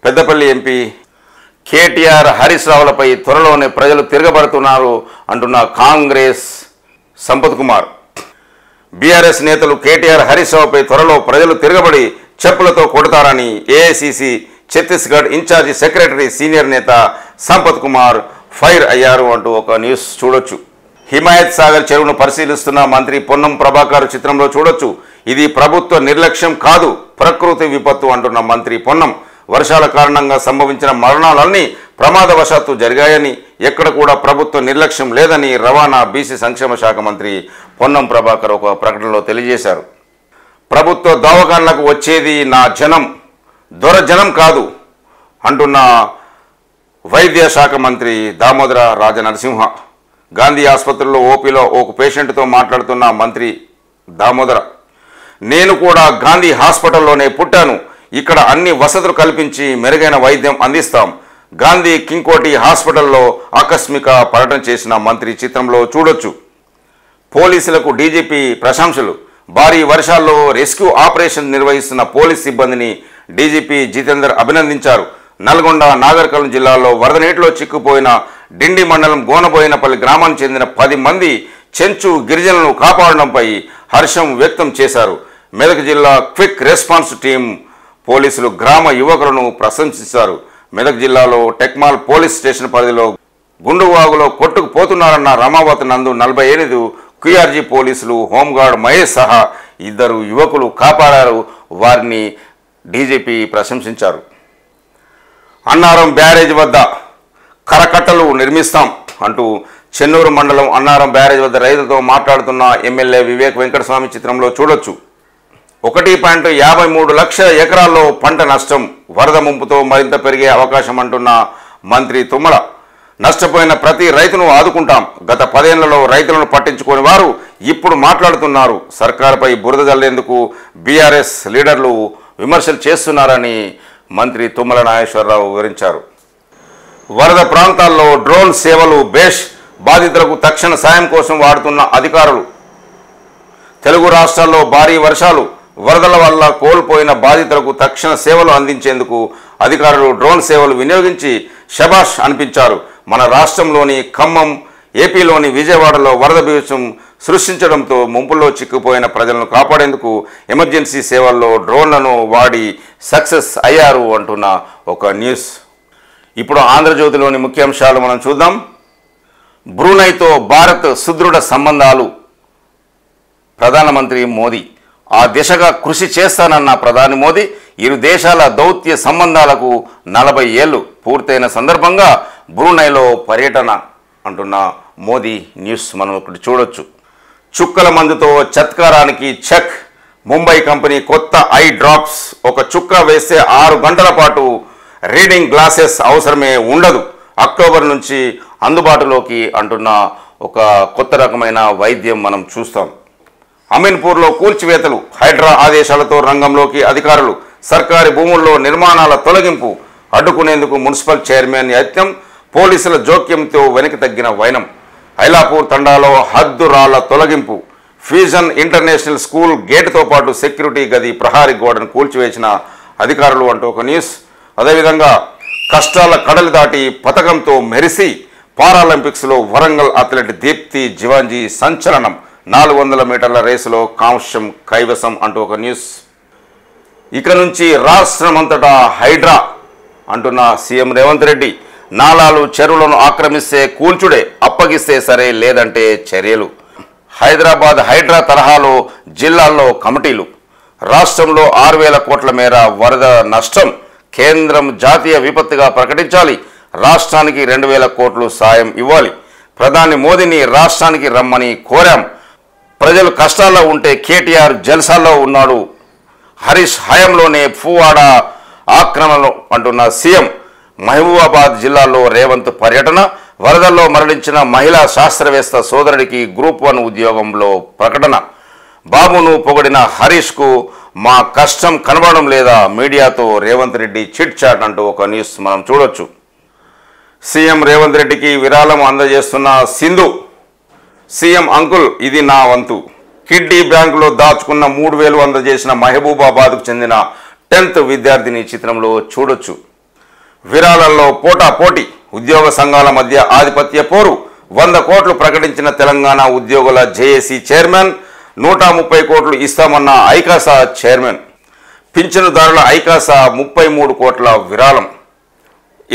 పెద్దపల్లి ఎంపీ కేటీఆర్, హరీష్ రావులపై త్వరలోనే ప్రజలు తిరగబడుతున్నారు అంటున్న కాంగ్రెస్ సంపత్ కుమార్. బీఆర్ఎస్ నేతలు కేటీఆర్, హరీష్ రావుపై త్వరలో ప్రజలు తిరగబడి చెప్పులతో కొడతారని AICC Chhattisgarh in-charge secretary senior నేత సంపత్ కుమార్ ఫైర్ అయ్యారు అంటూ ఒక న్యూస్ చూడొచ్చు. హిమాయత్ సాగర్ చెరువును పరిశీలిస్తున్న మంత్రి పొన్నం ప్రభాకర్ చిత్రంలో చూడొచ్చు. ఇది ప్రభుత్వ నిర్లక్ష్యం కాదు, ప్రకృతి విపత్తు అంటున్న మంత్రి పొన్నం. వర్షాల కారణంగా సంభవించిన మరణాలన్నీ ప్రమాదవశాత్తు జరిగాయని, ఎక్కడ కూడా ప్రభుత్వ నిర్లక్ష్యం లేదని రవాణా, బీసీ సంక్షేమ శాఖ మంత్రి పొన్నం ప్రభాకర్ ఒక ప్రకటనలో తెలియజేశారు. ప్రభుత్వ దవాఖానలకు వచ్చేది నా జనం, దొర జనం కాదు అంటున్న వైద్య శాఖ మంత్రి దామోదర రాజనరసింహ. గాంధీ ఆసుపత్రిలో ఓపీలో ఒక పేషెంట్తో మాట్లాడుతున్న మంత్రి దామోదర, నేను కూడా గాంధీ హాస్పిటల్లోనే పుట్టాను, ఇక్కడ అన్ని వసతులు కల్పించి మెరుగైన వైద్యం అందిస్తాం. గాంధీ కింగ్కోటి హాస్పిటల్లో ఆకస్మిక పర్యటన చేసిన మంత్రి చిత్రంలో చూడొచ్చు. పోలీసులకు డీజీపీ ప్రశంసలు. భారీ వర్షాల్లో రెస్క్యూ ఆపరేషన్ నిర్వహిస్తున్న పోలీస్ సిబ్బందిని డీజీపీ జితేందర్ అభినందించారు. నల్గొండ, నాగర్ కర్నూలు జిల్లాలో వరద నీటిలో చిక్కుపోయిన డిండి మండలం గోనబోయినపల్లి గ్రామానికి చెందిన 10 మంది చెంచు గిరిజనులను కాపాడడంపై హర్షం వ్యక్తం చేశారు. మెదక్ జిల్లా క్విక్ రెస్పాన్స్ టీం పోలీసులు గ్రామ యువకులను ప్రశంసించారు. మెదక్ జిల్లాలో టెక్మాల్ పోలీస్ స్టేషన్ పరిధిలో గుండువాగులో కొట్టుకుపోతున్నారన్న రమావతి నందు 48 క్యూఆర్జీ పోలీసులు, హోంగార్డ్ మహేష్ సహా 2 యువకులు కాపాడారు. వారిని డీజీపీ ప్రశంసించారు. అన్నారం బ్యారేజ్ వద్ద కరకట్టలు నిర్మిస్తాం అంటూ చెన్నూరు మండలం అన్నారం బ్యారేజ్ వద్ద రైతులతో మాట్లాడుతున్న ఎమ్మెల్యే వివేక్ వెంకటస్వామి చిత్రంలో చూడొచ్చు. 1.53 లక్షల ఎకరాల్లో పంట నష్టం, వరద ముంపుతో మరింత పెరిగే అవకాశం అంటున్న మంత్రి తుమ్మల. నష్టపోయిన ప్రతి రైతును ఆదుకుంటాం. గత 10 ఏళ్లలో రైతులను పట్టించుకోని వారు ఇప్పుడు మాట్లాడుతున్నారు. సర్కారుపై బురద జల్లేందుకు బీఆర్ఎస్ లీడర్లు విమర్శలు చేస్తున్నారని మంత్రి తుమ్మల నాగేశ్వరరావు వివరించారు. వరద ప్రాంతాల్లో డ్రోన్ సేవలు బేష్, బాధితులకు తక్షణ సాయం కోసం వాడుతున్న అధికారులు. తెలుగు రాష్ట్రాల్లో భారీ వర్షాలు, వరదల వల్ల కోల్పోయిన బాధితులకు తక్షణ సేవలు అందించేందుకు అధికారులు డ్రోన్ సేవలు వినియోగించి శబాష్ అనిపించారు. మన రాష్ట్రంలోని ఖమ్మం, ఏపీలోని విజయవాడలో వరద బీభత్సం సృష్టించడంతో ముంపుల్లో చిక్కుపోయిన ప్రజలను కాపాడేందుకు ఎమర్జెన్సీ సేవల్లో డ్రోన్లను వాడి సక్సెస్ అయ్యారు అంటున్న ఒక న్యూస్. ఇప్పుడు ఆంధ్రజ్యోతిలోని ముఖ్యాంశాలు మనం చూద్దాం. బ్రూనైతో భారత్ సుదృఢ సంబంధాలు, ప్రధానమంత్రి మోదీ. ఆ దిశగా కృషి చేస్తానన్న ప్రధాని మోదీ ఇరు దేశాల దౌత్య సంబంధాలకు 40 ఏళ్లు పూర్తయిన సందర్భంగా బ్రూనైలో పర్యటన అంటున్న మోదీ న్యూస్ మనం ఒకటి చూడొచ్చు. చుక్కల మందుతో చత్కారానికి చెక్. ముంబై కంపెనీ కొత్త ఐ డ్రాప్స్. ఒక చుక్క వేస్తే 6 గంటల పాటు రీడింగ్ గ్లాసెస్ అవసరమే ఉండదు. అక్టోబర్ నుంచి అందుబాటులోకి అంటున్న ఒక కొత్త రకమైన వైద్యం మనం చూస్తాం. అమీన్పూర్లో కూల్చివేతలు. హైడ్రా ఆదేశాలతో రంగంలోకి అధికారులు. సర్కారీ భూముల్లో నిర్మాణాల తొలగింపు అడ్డుకునేందుకు మున్సిపల్ చైర్మన్ యత్నం. పోలీసుల జోక్యంతో వెనక్కి తగ్గిన వైనం. ఐలాపూర్ తండాలో హద్దు రాళ్ల తొలగింపు. ఫ్యూజన్ ఇంటర్నేషనల్ స్కూల్ గేటుతో పాటు సెక్యూరిటీ గది, ప్రహారీ గోడను కూల్చివేసిన అధికారులు అంటూ ఒక న్యూస్. అదేవిధంగా కష్టాల కడలు దాటి పథకంతో మెరిసి పారాలింపిక్స్లో వరంగల్ అథ్లెట్ దీప్తి జివాంజీ సంచలనం. 400 మీటర్ల రేసులో కాంస్యం కైవసం అంటూ ఒక న్యూస్. ఇక నుంచి రాష్ట్రమంతటా హైడ్రా అంటున్న సీఎం రేవంత్ రెడ్డి. నాలాలు, చెరువులను ఆక్రమిస్తే కూల్చుడే, అప్పగిస్తే సరే, లేదంటే చర్యలు. హైదరాబాద్ హైడ్రా తరహాలో జిల్లాల్లో కమిటీలు. రాష్ట్రంలో 6,000 కోట్ల మేర వరద నష్టం. కేంద్రం జాతీయ విపత్తుగా ప్రకటించాలి. రాష్ట్రానికి 2,000 కోట్లు సాయం ఇవ్వాలి. ప్రధాని మోదీని రాష్ట్రానికి రమ్మని కోరాం. ప్రజలు కష్టాల్లో ఉంటే కేటీఆర్ జల్సాల్లో ఉన్నాడు. హరీష్ హయాంలోనే ఫువాడ ఆక్రమణలు అంటున్న సీఎం. మహబూబాబాద్ జిల్లాలో రేవంత్ పర్యటన. వరదల్లో మరణించిన మహిళా శాస్త్రవేత్త సోదరుడికి గ్రూప్ 1 ఉద్యోగంలో ప్రకటన. బాబును పొగిడిన హరీష్కు మా కష్టం కనబడడం లేదా, మీడియాతో రేవంత్ రెడ్డి చిట్ చాట్ అంటూ ఒక న్యూస్ మనం చూడొచ్చు. సీఎం రేవంత్ రెడ్డికి విరాళం అందజేస్తున్న సింధు. సీఎం అంకుల్ ఇది నా వంతు. కిడ్నీ బ్యాంకులో దాచుకున్న 3,000 అందజేసిన మహబూబాబాద్కు చెందిన 10th విద్యార్థిని చిత్రంలో చూడొచ్చు. విరాళాల్లో పోటాపోటీ, ఉద్యోగ సంఘాల మధ్య ఆధిపత్య పోరు. 100 కోట్లు ప్రకటించిన తెలంగాణ ఉద్యోగుల జేఏసీ చైర్మన్. 130 కోట్లు ఇస్తామన్న ఐకాసా చైర్మన్. పింఛనుదారుల ఐకాసా 33 కోట్ల విరాళం.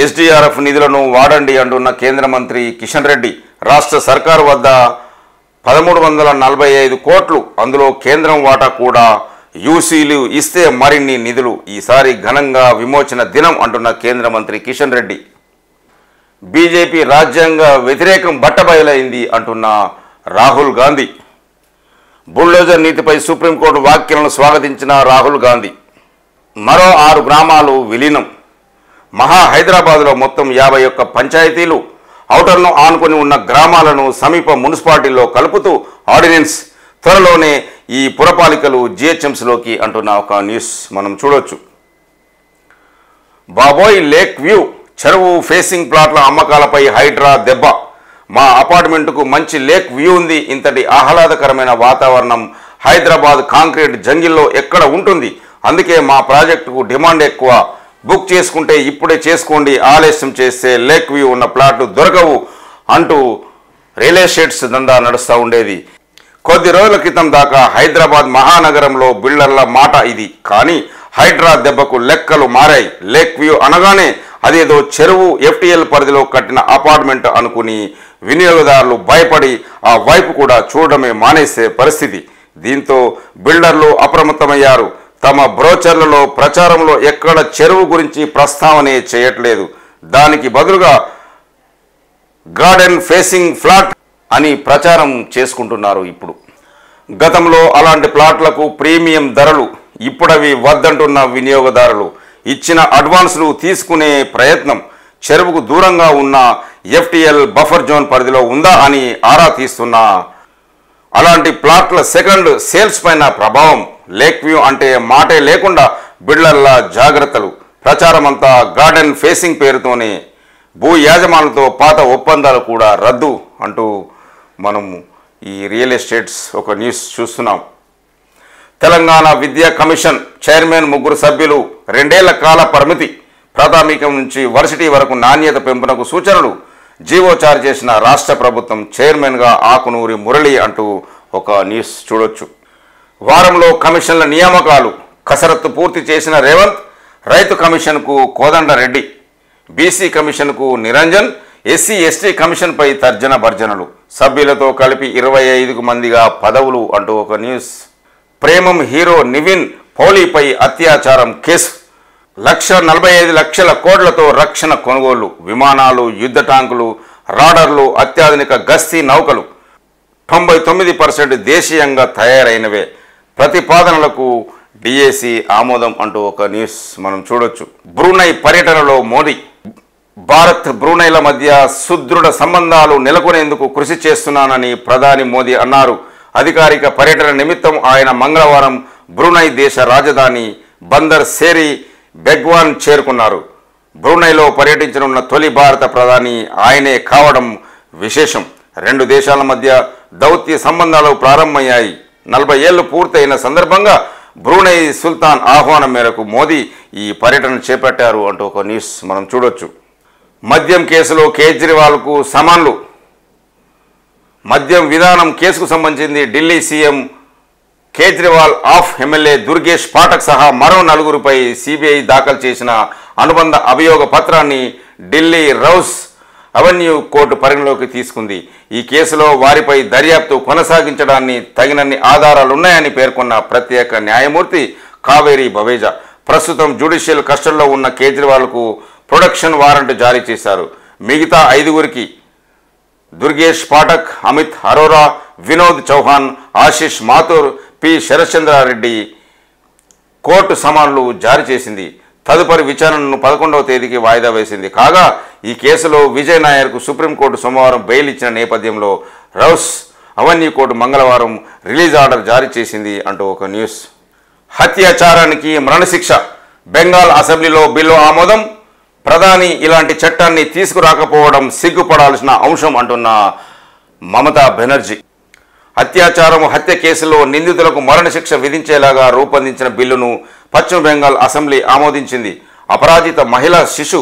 ఎస్డీఆర్ఎఫ్ నిధులను వాడండి అంటున్న కేంద్ర మంత్రి కిషన్ రెడ్డి. రాష్ట్ర సర్కారు వద్ద 1345 కోట్లు, అందులో కేంద్రం వాటా కూడా. యూసీలు ఇస్తే మరిన్ని నిధులు, ఈసారి ఘనంగా విమోచన దినం అంటున్న కేంద్ర మంత్రి కిషన్ రెడ్డి. బీజేపీ రాజ్యాంగ వ్యతిరేకం బట్టబయలైంది అంటున్న రాహుల్ గాంధీ. బుల్డోజర్ నీతిపై సుప్రీంకోర్టు వ్యాఖ్యలను స్వాగతించిన రాహుల్ గాంధీ. మరో 6 గ్రామాలు విలీనం. మహా హైదరాబాద్లో మొత్తం 51 పంచాయతీలు, ఔటర్ను ఆనుకొని ఉన్న గ్రామాలను సమీప మున్సిపాలిటీల్లో కలుపుతూ ఆర్డినెన్స్. త్వరలోనే ఈ పురపాలికలు జిహెచ్ఎంసీలోకి అంటున్న ఒక న్యూస్ మనం చూడొచ్చు. బాబోయ్ లేక్ వ్యూ, చెరువు ఫేసింగ్ ప్లాట్ల అమ్మకాలపై హైడ్రా దెబ్బ. మా అపార్ట్మెంటుకు మంచి లేక్ వ్యూ ఉంది. ఇంతటి ఆహ్లాదకరమైన వాతావరణం హైదరాబాద్ కాంక్రీట్ జంగిల్లో ఎక్కడ ఉంటుంది? అందుకే మా ప్రాజెక్టుకు డిమాండ్ ఎక్కువ. బుక్ చేసుకుంటే ఇప్పుడే చేసుకోండి, ఆలస్యం చేస్తే లేక్ వ్యూ ఉన్న ప్లాట్లు దొరకవు అంటూ రియల్ ఎస్టేట్స్ దందా నడుస్తూ ఉండేది. కొద్ది రోజుల క్రితం దాకా హైదరాబాద్ మహానగరంలో బిల్డర్ల మాట ఇది. కానీ హైడ్రా దెబ్బకు లెక్కలు మారాయి. లేక్ వ్యూ అనగానే అదేదో చెరువు, FTL పరిధిలో కట్టిన అపార్ట్మెంట్ అనుకుని వినియోగదారులు భయపడి ఆ వైపు కూడా చూడడమే మానేసే పరిస్థితి. దీంతో బిల్డర్లు అప్రమత్తమయ్యారు. తమ బ్రోచర్లలో ప్రచారంలో ఎక్కడ చెరువు గురించి ప్రస్తావనే చేయట్లేదు. దానికి బదులుగా గార్డెన్ ఫేసింగ్ ఫ్లాట్ అని ప్రచారం చేసుకుంటున్నారు. ఇప్పుడు గతంలో అలాంటి ప్లాట్లకు ప్రీమియం ధరలు, ఇప్పుడవి వద్దంటున్న వినియోగదారులు. ఇచ్చిన అడ్వాన్సులు తీసుకునే ప్రయత్నం. చెరువుకు దూరంగా ఉన్న FTL బఫర్ జోన్ పరిధిలో ఉందా అని ఆరా తీస్తున్నా. అలాంటి ప్లాట్ల సెకండ్ సేల్స్ పైన ప్రభావం. లేక్ వ్యూ అంటే మాటే లేకుండా బిల్డర్ల జాగ్రత్తలు. ప్రచారం అంతా గార్డెన్ ఫేసింగ్ పేరుతోనే. భూ యాజమానులతో పాత ఒప్పందాలు కూడా రద్దు అంటూ మనం ఈ రియల్ ఎస్టేట్స్ ఒక న్యూస్ చూస్తున్నాం. తెలంగాణ విద్యా కమిషన్ చైర్మన్ 3 సభ్యులు, 2 ఏళ్ల కాల పరిమితి. ప్రాథమికం నుంచి వర్సిటీ వరకు నాణ్యత పెంపునకు సూచనలు. జీవో జారీ చేసిన రాష్ట్ర ప్రభుత్వం. చైర్మన్గా ఆకునూరి మురళి అంటూ ఒక న్యూస్ చూడొచ్చు. వారంలో కమిషన్ల నియామకాలు. కసరత్తు పూర్తి చేసిన రేవంత్. రైతు కమిషన్కు కోదండరెడ్డి, బీసీ కమిషన్కు నిరంజన్, SC/ST కమిషన్పై తర్జన భర్జనలు. సభ్యులతో కలిపి 25 మందిగా పదవులు అంటూ ఒక న్యూస్. ప్రేమం హీరో నివిన్ పౌలీపై అత్యాచారం కేసు. 1,45,00,000 కోట్లతో రక్షణ కొనుగోళ్లు. విమానాలు, యుద్ధ ట్యాంకులు, రాడర్లు, అత్యాధునిక గస్తీ నౌకలు. 99% దేశీయంగా తయారైనవే. ప్రతిపాదనలకు DAC ఆమోదం అంటూ ఒక న్యూస్ మనం చూడొచ్చు. బ్రూనై పర్యటనలో మోదీ. భారత్ బ్రూనైల మధ్య సుదృఢ సంబంధాలు నెలకొనేందుకు కృషి చేస్తున్నానని ప్రధాని మోదీ అన్నారు. అధికారిక పర్యటన నిమిత్తం ఆయన మంగళవారం బ్రూనై దేశ రాజధాని బందర్ సేరి బెగ్వాన్ చేరుకున్నారు. బ్రూనైలో పర్యటించనున్న తొలి భారత ప్రధాని ఆయనే కావడం విశేషం. 2 దేశాల మధ్య దౌత్య సంబంధాలు ప్రారంభమయ్యాయి. 40 ఏళ్లు పూర్తయిన సందర్భంగా బ్రూనై సుల్తాన్ ఆహ్వానం మేరకు మోదీ ఈ పర్యటన చేపట్టారు అంటూ ఒక న్యూస్ మనం చూడొచ్చు. మద్యం కేసులో కేజ్రీవాల్కు సమన్లు. మద్యం విధానం కేసుకు సంబంధించింది Delhi CM Kejriwal of MLA Durgesh Pathak సహా మరో 4గురిపై CBI దాఖలు చేసిన అనుబంధ అభియోగ పత్రాన్ని ఢిల్లీ రౌస్ అవెన్యూ కోర్టు పరిగణలోకి తీసుకుంది. ఈ కేసులో వారిపై దర్యాప్తు కొనసాగించడాన్ని తగినన్ని ఆధారాలున్నాయని పేర్కొన్న ప్రత్యేక న్యాయమూర్తి కావేరి బవేజా. ప్రస్తుతం జ్యుడిషియల్ కస్టడీలో ఉన్న కేజ్రీవాల్కు ప్రొడక్షన్ వారెంట్ జారీ చేశారు. మిగతా 5గురికి దుర్గేష్ పాఠక్, అమిత్ అరోరా, వినోద్ చౌహాన్, ఆశిష్ మాథూర్, పి శరత్చంద్రారెడ్డి కోర్టు సమన్లు జారీ చేసింది. తదుపరి విచారణను 11వ తేదీకి వాయిదా వేసింది. కాగా ఈ కేసులో విజయ్ నాయర్కు సుప్రీంకోర్టు సోమవారం బెయిల్ ఇచ్చిన నేపథ్యంలో రౌస్ అవెన్యూ కోర్టు మంగళవారం రిలీజ్ ఆర్డర్ జారీ చేసింది అంటూ ఒక న్యూస్. హత్యాచారానికి మరణశిక్ష, బెంగాల్ అసెంబ్లీలో బిల్లు ఆమోదం. ప్రధాని ఇలాంటి చట్టాన్ని తీసుకురాకపోవడం సిగ్గుపడాల్సిన అంశం అంటున్న మమతా బెనర్జీ. అత్యాచారం, హత్య కేసులో నిందితులకు మరణశిక్ష విధించేలాగా రూపొందించిన బిల్లును పశ్చిమ బెంగాల్ అసెంబ్లీ ఆమోదించింది. అపరాజిత మహిళా శిశు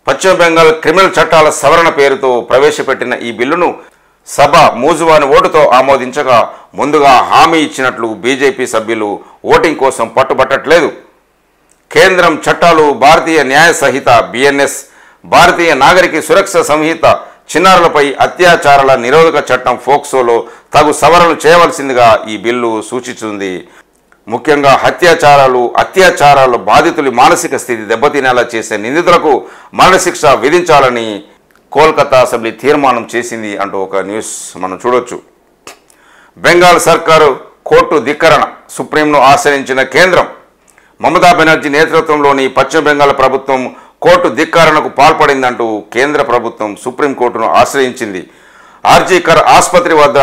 పశ్చిమ బెంగాల్ క్రిమినల్ చట్టాల సవరణ పేరుతో ప్రవేశపెట్టిన ఈ బిల్లును సభ మూజువాని ఓటుతో ఆమోదించగా ముందుగా హామీ ఇచ్చినట్లు బీజేపీ సభ్యులు ఓటింగ్ కోసం పట్టుబట్టట్లేదు. కేంద్రం చట్టాలు భారతీయ న్యాయ సంహిత బిఎన్ఎస్, భారతీయ నాగరిక సురక్ష సంహిత, చిన్నారులపై అత్యాచారాల నిరోధక చట్టం ఫోక్సోలో తగు సవరణలు చేయవలసిందిగా ఈ బిల్లు సూచిస్తుంది. ముఖ్యంగా అత్యాచారాల బాధితుల మానసిక స్థితి దెబ్బతినేలా చేసే నిందితులకు మరణశిక్ష విధించాలని కోల్కతా అసెంబ్లీ తీర్మానం చేసింది అంటూ ఒక న్యూస్ మనం చూడొచ్చు. బెంగాల్ సర్కారు కోర్టు ధిక్కరణ, సుప్రీంను ఆశ్రయించిన కేంద్రం. మమతా బెనర్జీ నేతృత్వంలోని పశ్చిమ బెంగాల్ ప్రభుత్వం కోర్టు ధిక్కరణకు పాల్పడిందంటూ కేంద్ర ప్రభుత్వం సుప్రీంకోర్టును ఆశ్రయించింది. ఆర్జీకర్ ఆసుపత్రి వద్ద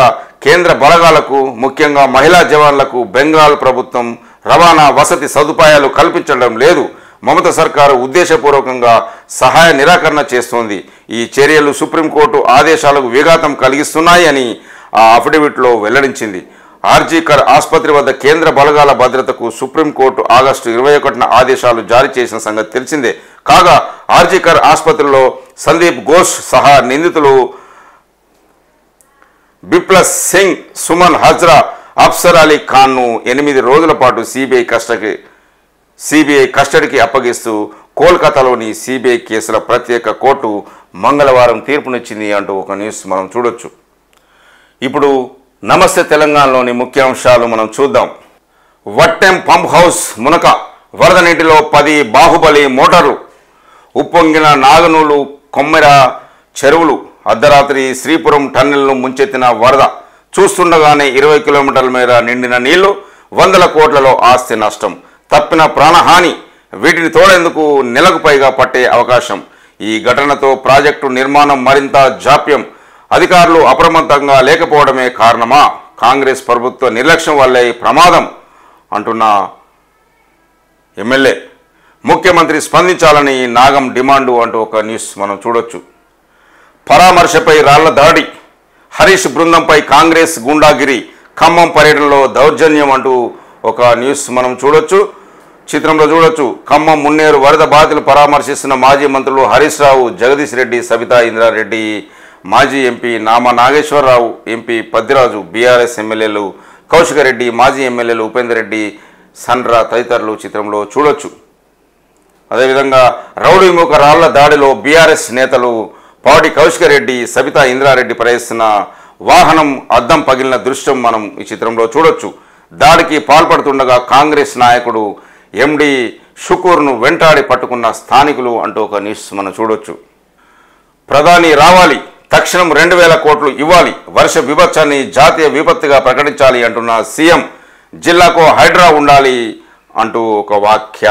కేంద్ర బలగాలకు, ముఖ్యంగా మహిళా జవాన్లకు బెంగాల్ ప్రభుత్వం రవాణా వసతి సదుపాయాలు కల్పించడం లేదు. మమతా సర్కారు ఉద్దేశపూర్వకంగా సహాయ నిరాకరణ చేస్తోంది. ఈ చర్యలు సుప్రీంకోర్టు ఆదేశాలకు విఘాతం కలిగిస్తున్నాయి అని ఆ అఫిడవిట్లో వెల్లడించింది. ఆర్జీకర్ ఆసుపత్రి వద్ద కేంద్ర బలగాల భద్రతకు సుప్రీంకోర్టు ఆగస్టు 21న ఆదేశాలు జారీ చేసిన సంగతి తెలిసిందే. కాగా ఆర్జీకర్ ఆసుపత్రిలో సందీప్ ఘోష్ సహా నిందితులు బిప్లబ్ సింగ్, సుమన్ హజ్రా, అఫ్సర్ అలీ ఖాన్ను 8 రోజుల పాటు సిబిఐ కస్టడీకి అప్పగిస్తూ కోల్కతాలోని సిబిఐ కేసుల ప్రత్యేక కోర్టు మంగళవారం తీర్పునిచ్చింది అంటూ ఒక న్యూస్ మనం చూడొచ్చు. ఇప్పుడు నమస్తే తెలంగాణలోని ముఖ్యాంశాలు మనం చూద్దాం. వట్టెం పంప్ హౌస్ మునక, వరద నీటిలో 10 బాహుబలి మోటార్లు, ఉప్పొంగిన నాగనూలు కొమ్మెర చెరువులు, అర్ధరాత్రి శ్రీపురం టన్నెల్ను ముంచెత్తిన వరద, చూస్తుండగానే 20 కిలోమీటర్ల మేర నిండిన నీళ్లు, 100 కోట్లలో ఆస్తి నష్టం, తప్పిన ప్రాణహాని, వీటిని తోడేందుకు నెలకు పైగా పట్టే అవకాశం. ఈ ఘటనతో ప్రాజెక్టు నిర్మాణం మరింత జాప్యం, అధికారులు అప్రమత్తంగా లేకపోవడమే కారణమా, కాంగ్రెస్ ప్రభుత్వ నిర్లక్ష్యం వల్లే ప్రమాదం అంటున్న ఎమ్మెల్యే. ముఖ్యమంత్రి స్పందించాలని నాగం డిమాండు అంటూ ఒక న్యూస్ మనం చూడొచ్చు. పరామర్శపై రాళ్ల దాడి, హరీష్ బృందంపై కాంగ్రెస్ గుండాగిరి, ఖమ్మం పర్యటనలో దౌర్జన్యం అంటూ ఒక న్యూస్ మనం చూడొచ్చు. చిత్రంలో చూడొచ్చు. ఖమ్మం మున్నేరు వరద బాధితులు పరామర్శిస్తున్న మాజీ మంత్రులు హరీష్ రావు, జగదీష్ రెడ్డి, సబితా ఇంద్రారెడ్డి, మాజీ MP Nama Nageswara Rao, MP Paddiraju, BRS ఎమ్మెల్యేలు కౌశిక రెడ్డి, మాజీ ఎమ్మెల్యేలు ఉపేందర్ రెడ్డి, సండ్రా తదితరులు చిత్రంలో చూడొచ్చు. అదేవిధంగా రౌడీముఖ రాళ్ల దాడిలో బీఆర్ఎస్ నేతలు పాడి కౌశిక రెడ్డి, సబితా ఇంద్రారెడ్డి ప్రవేశిస్తున్న వాహనం అద్దం పగిలిన దృశ్యం మనం ఈ చిత్రంలో చూడొచ్చు. దాడికి పాల్పడుతుండగా కాంగ్రెస్ నాయకుడు ఎండి షుకూర్ను వెంటాడి పట్టుకున్న స్థానికులు అంటూ ఒక న్యూస్ మనం చూడొచ్చు. ప్రధాని రావాలి, తక్షణం 2000 కోట్లు ఇవ్వాలి, వర్ష విభత్సాన్ని జాతీయ విపత్తుగా ప్రకటించాలి అంటున్న సీఎం. జిల్లాకు హైడ్రా ఉండాలి అంటూ ఒక వాక్య.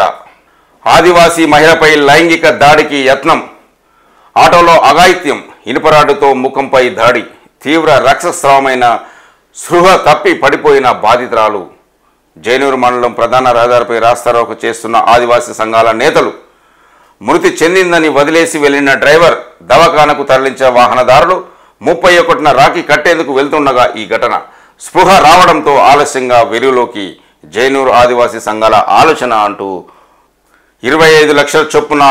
ఆదివాసీ మహిళపై లైంగిక దాడికి యత్నం, ఆటోలో అఘాయిత్యం, ఇనుపరాడుతో ముఖంపై దాడి, తీవ్ర రక్తస్రావమైన స్పృహ తప్పి పడిపోయిన బాధితురాలు. జైనూరు మండలం ప్రధాన రహదారిపై రాస్తారోకో చేస్తున్న ఆదివాసీ సంఘాల నేతలు. మృతి చెందిందని వదిలేసి వెళ్లిన డ్రైవర్, దవాఖానకు తరలించే వాహనదారులు. 31న రాఖీ కట్టేందుకు వెళ్తుండగా ఈ ఘటన. స్పృహ రావడంతో ఆలస్యంగా వెలుగులోకి. జైనూరు ఆదివాసీ సంఘాల ఆలోచన అంటూ 25 లక్షల చొప్పున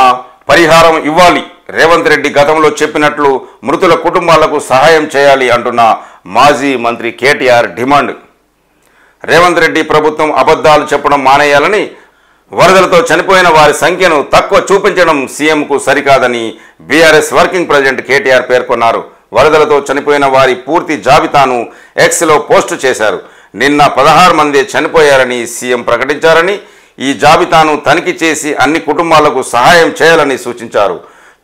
పరిహారం ఇవ్వాలి, రేవంత్ రెడ్డి గతంలో చెప్పినట్లు మృతుల కుటుంబాలకు సహాయం చేయాలి అంటున్న మాజీ మంత్రి కేటీఆర్ డిమాండ్. రేవంత్ రెడ్డి ప్రభుత్వం అబద్ధాలు చెప్పడం మానేయాలని, వరదలతో చనిపోయిన వారి సంఖ్యను తక్కువ చూపించడం సీఎంకు సరికాదని బీఆర్ఎస్ వర్కింగ్ ప్రెసిడెంట్ కేటీఆర్ పేర్కొన్నారు. వరదలతో చనిపోయిన వారి పూర్తి జాబితాను ఎక్స్లో పోస్టు చేశారు. నిన్న 16 మంది చనిపోయారని సీఎం ప్రకటించారని, ఈ జాబితాను తనిఖీ చేసి అన్ని కుటుంబాలకు సహాయం చేయాలని సూచించారు.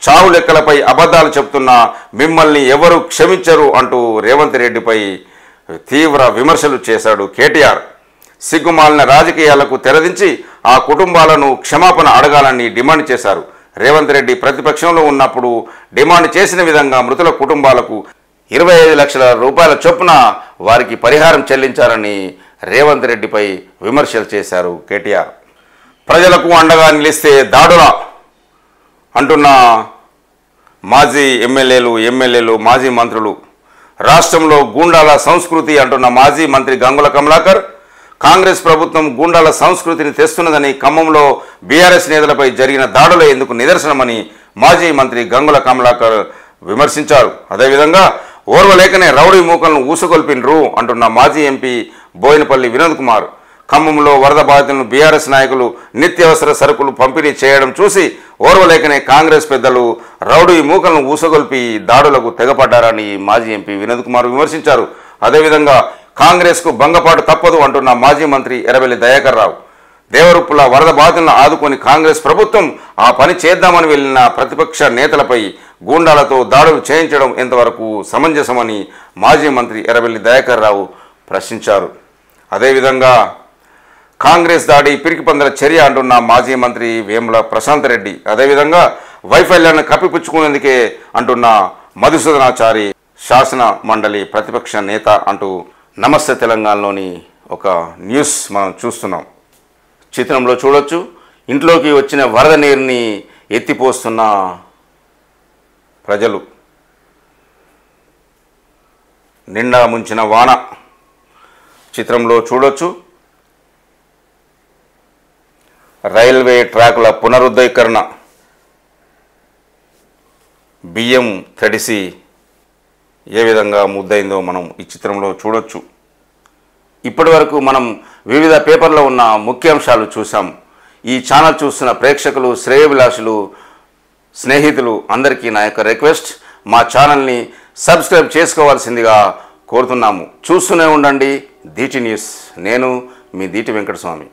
చావు లెక్కలపై అబద్ధాలు చెప్తున్న మిమ్మల్ని ఎవరు క్షమించరు అంటూ రేవంత్ రెడ్డిపై తీవ్ర విమర్శలు చేశాడు కేటీఆర్. సిగ్గుమాలిన రాజకీయాలకు తెరదించి ఆ కుటుంబాలను క్షమాపణ అడగాలని డిమాండ్ చేశారు. రేవంత్ రెడ్డి ప్రతిపక్షంలో ఉన్నప్పుడు డిమాండ్ చేసిన విధంగా మృతుల కుటుంబాలకు 25 లక్షల రూపాయల చొప్పున వారికి పరిహారం చెల్లించాలని రేవంత్ రెడ్డిపై విమర్శలు చేశారు కేటీఆర్. ప్రజలకు అండగా నిలిస్తే దాడులా అంటున్న మాజీ ఎమ్మెల్యేలు మాజీ మంత్రులు. రాష్ట్రంలో గూండాల సంస్కృతి అంటున్న మాజీ మంత్రి గంగుల కమలాకర్ కాంగ్రెస్ ప్రభుత్వం గూండాల సంస్కృతిని తెస్తున్నదని ఖమ్మంలో బీఆర్ఎస్ నేతలపై జరిగిన దాడులే ఎందుకు నిదర్శనమని మాజీ మంత్రి గంగుల కమలాకర్ విమర్శించారు. అదేవిధంగా ఓర్వలేకనే రౌడీ మూకలను ఊసుకొల్పినరు అంటున్న మాజీ ఎంపీ బోయినపల్లి వినోద్ కుమార్ ఖమ్మంలో వరద బాధితులను బీఆర్ఎస్ నాయకులు నిత్యావసర సరుకులు పంపిణీ చేయడం చూసి ఓర్వలేకనే కాంగ్రెస్ పెద్దలు రౌడీ మూకలను ఊసగొల్పి దాడులకు తెగపడ్డారని మాజీ ఎంపీ వినోద్ కుమార్ విమర్శించారు. అదేవిధంగా కాంగ్రెస్కు భంగపాటు తప్పదు అంటున్న మాజీ మంత్రి ఎర్రబెల్లి దయాకర్ రావు దేవరుప్పుల వరద బాధితులను ఆదుకొని కాంగ్రెస్ ప్రభుత్వం ఆ పని చేద్దామని వెళ్లిన ప్రతిపక్ష నేతలపై గూండాలతో దాడులు చేయించడం ఎంతవరకు సమంజసమని మాజీ మంత్రి ఎర్రబెల్లి దయాకర్ రావు ప్రశ్నించారు. అదేవిధంగా కాంగ్రెస్ దాడి పిరికిపందల చర్య అంటున్న మాజీ మంత్రి వేముల ప్రశాంత్ రెడ్డి అదేవిధంగా వైఫల్యాన్ని కప్పిపుచ్చుకునేందుకే అంటున్న మధుసూదనాచారి శాసన మండలి ప్రతిపక్ష నేత అంటూ నమస్తే తెలంగాణలోని ఒక న్యూస్ మనం చూస్తున్నాం. చిత్రంలో చూడొచ్చు, ఇంట్లోకి వచ్చిన వరద నీరుని ఎత్తిపోస్తున్న ప్రజలు, నిండా ముంచిన వాన. చిత్రంలో చూడొచ్చు, రైల్వే ట్రాకుల పునరుద్ధీకరణ, బియ్యం తడిసి ఏ విధంగా ముద్దయిందో మనం ఈ చిత్రంలో చూడొచ్చు. ఇప్పటి వరకు మనం వివిధ పేపర్లో ఉన్న ముఖ్యాంశాలు చూసాం. ఈ ఛానల్ చూస్తున్న ప్రేక్షకులు, శ్రేయోభిలాషులు, స్నేహితులు అందరికీ నా యొక్క రిక్వెస్ట్, మా ఛానల్ని సబ్స్క్రైబ్ చేసుకోవాల్సిందిగా కోరుతున్నాము. చూస్తూనే ఉండండి దీటి న్యూస్. నేను మీ దీటి వెంకటస్వామి.